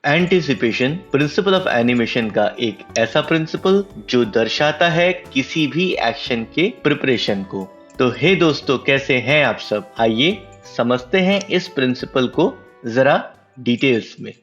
Anticipation principle of animation का एक ऐसा प्रिंसिपल जो दर्शाता है किसी भी एक्शन के प्रिपरेशन को। तो हे दोस्तों, कैसे हैं आप सब? आइए समझते हैं इस प्रिंसिपल को जरा डिटेल्स में।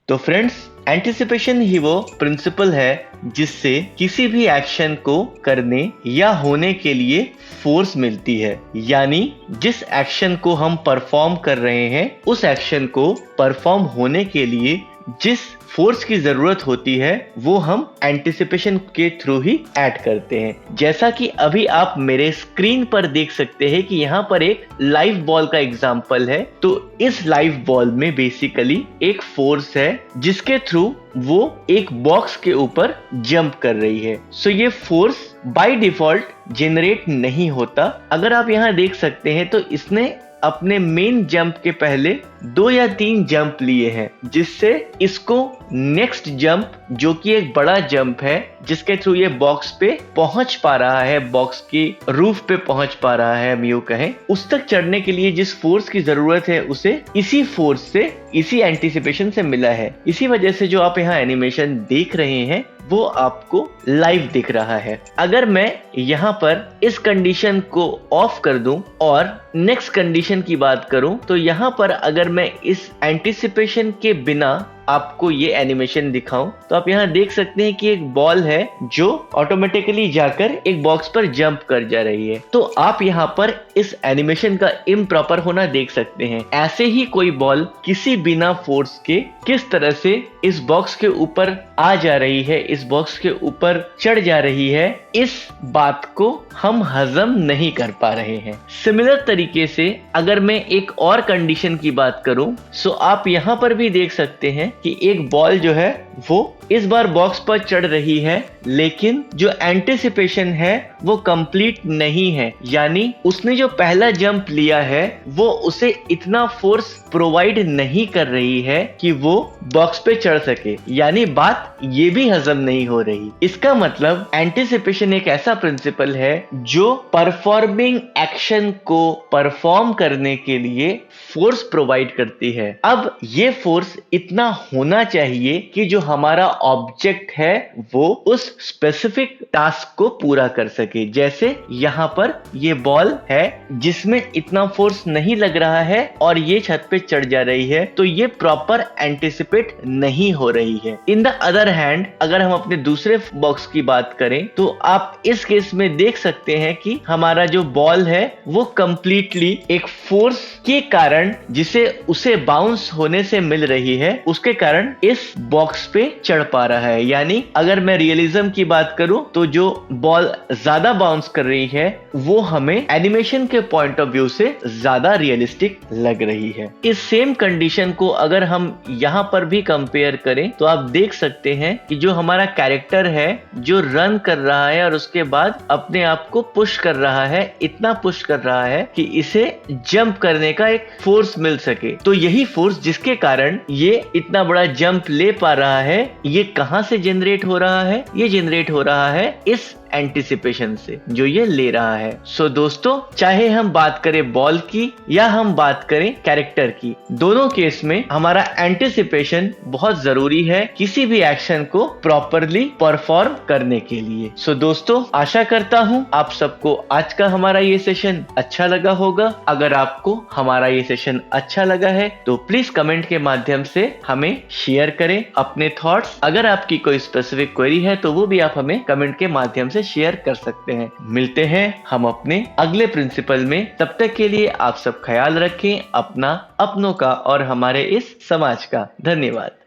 तो फ्रेंड्स, एंटिसिपेशन ही वो प्रिंसिपल है जिससे किसी भी एक्शन को करने या होने के लिए फोर्स मिलती है। यानी जिस एक्शन को हम परफॉर्म कर रहे हैं उस एक्शन को परफॉर्म होने के लिए जिस फोर्स की जरूरत होती है वो हम एंटिसिपेशन के थ्रू ही ऐड करते हैं। जैसा कि अभी आप मेरे स्क्रीन पर देख सकते हैं कि यहाँ पर एक लाइव बॉल का एग्जांपल है। तो इस लाइव बॉल में बेसिकली एक फोर्स है जिसके थ्रू वो एक बॉक्स के ऊपर जंप कर रही है। सो ये फोर्स बाय डिफॉल्ट जनरेट नहीं होता। अगर आप यहाँ देख सकते हैं तो इसने अपने मेन जंप के पहले 2 या 3 जंप लिए हैं, जिससे इसको नेक्स्ट जंप जो कि एक बड़ा जंप है जिसके थ्रू ये बॉक्स पे पहुंच पा रहा है, बॉक्स की रूफ पे पहुंच पा रहा है, हम यूं कहें, उस तक चढ़ने के लिए जिस फोर्स की जरूरत है उसे इसी फोर्स से, इसी एंटिसिपेशन से मिला है। इसी वजह से जो आप यहाँ एनिमेशन देख रहे हैं वो आपको लाइव दिख रहा है। अगर मैं यहाँ पर इस कंडीशन को ऑफ कर दूं और नेक्स्ट कंडीशन की बात करूं तो यहाँ पर अगर मैं इस एंटिसिपेशन के बिना आपको ये एनिमेशन दिखाऊं तो आप यहाँ देख सकते हैं कि एक बॉल है जो ऑटोमेटिकली जाकर एक बॉक्स पर जंप कर जा रही है। तो आप यहाँ पर इस एनिमेशन का इम्प्रॉपर होना देख सकते हैं। ऐसे ही कोई बॉल किसी बिना फोर्स के किस तरह से इस बॉक्स के ऊपर आ जा रही है, इस बॉक्स के ऊपर चढ़ जा रही है, इस बात को हम हजम नहीं कर पा रहे हैं। सिमिलर तरीके से अगर मैं एक और कंडीशन की बात करूं सो आप यहाँ पर भी देख सकते हैं कि एक बॉल जो है वो इस बार बॉक्स पर चढ़ रही है, लेकिन जो एंटिसिपेशन है वो कंप्लीट नहीं है। यानी उसने जो पहला जंप लिया है वो उसे इतना फोर्स प्रोवाइड नहीं कर रही है कि वो बॉक्स पे चढ़ सके। यानी बात ये भी हजम नहीं हो रही। इसका मतलब एंटिसिपेशन एक ऐसा प्रिंसिपल है जो परफॉर्मिंग एक्शन को परफॉर्म करने के लिए फोर्स प्रोवाइड करती है। अब ये फोर्स इतना होना चाहिए कि जो हमारा ऑब्जेक्ट है वो उस स्पेसिफिक टास्क को पूरा कर सके। जैसे यहाँ पर ये बॉल है जिसमें इतना फोर्स नहीं लग रहा है और ये छत पे चढ़ जा रही है, तो ये प्रॉपर एंटिसिपेट नहीं हो रही है। इन द अदर हैंड अगर हम अपने दूसरे बॉक्स की बात करें तो आप इस केस में देख सकते हैं कि हमारा जो बॉल है वो कंप्लीटली एक फोर्स के कारण, जिसे उसे बाउंस होने से मिल रही है, उसके कारण इस बॉक्स पे चढ़ पा रहा है। यानी अगर मैं रियलिज्म की बात करूं तो जो बॉल ज्यादा बाउंस कर रही है वो हमें एनिमेशन के पॉइंट ऑफ व्यू से ज्यादा रियलिस्टिक लग रही है। इस सेम कंडीशन को अगर हम यहाँ पर भी कंपेयर करें तो आप देख सकते हैं कि जो हमारा कैरेक्टर है जो रन कर रहा है और उसके बाद अपने आप को पुश कर रहा है, इतना पुश कर रहा है कि इसे जंप करने का एक फोर्स मिल सके। तो यही फोर्स जिसके कारण ये इतना बड़ा जंप ले पा रहा है, ये कहां से जनरेट हो रहा है? ये जनरेट हो रहा है इस एंटिसिपेशन से जो ये ले रहा है। सो दोस्तों, चाहे हम बात करें बॉल की या हम बात करें कैरेक्टर की, दोनों केस में हमारा एंटिसिपेशन बहुत जरूरी है किसी भी एक्शन को प्रॉपरली परफॉर्म करने के लिए। सो दोस्तों, आशा करता हूँ आप सबको आज का हमारा ये सेशन अच्छा लगा होगा। अगर आपको हमारा ये सेशन अच्छा लगा है तो प्लीज कमेंट के माध्यम से हमें शेयर करें अपने थॉट्स। अगर आपकी कोई स्पेसिफिक क्वेरी है तो वो भी आप हमें कमेंट के माध्यम से शेयर कर सकते हैं। मिलते हैं हम अपने अगले प्रिंसिपल में। तब तक के लिए आप सब ख्याल रखें अपना, अपनों का और हमारे इस समाज का। धन्यवाद।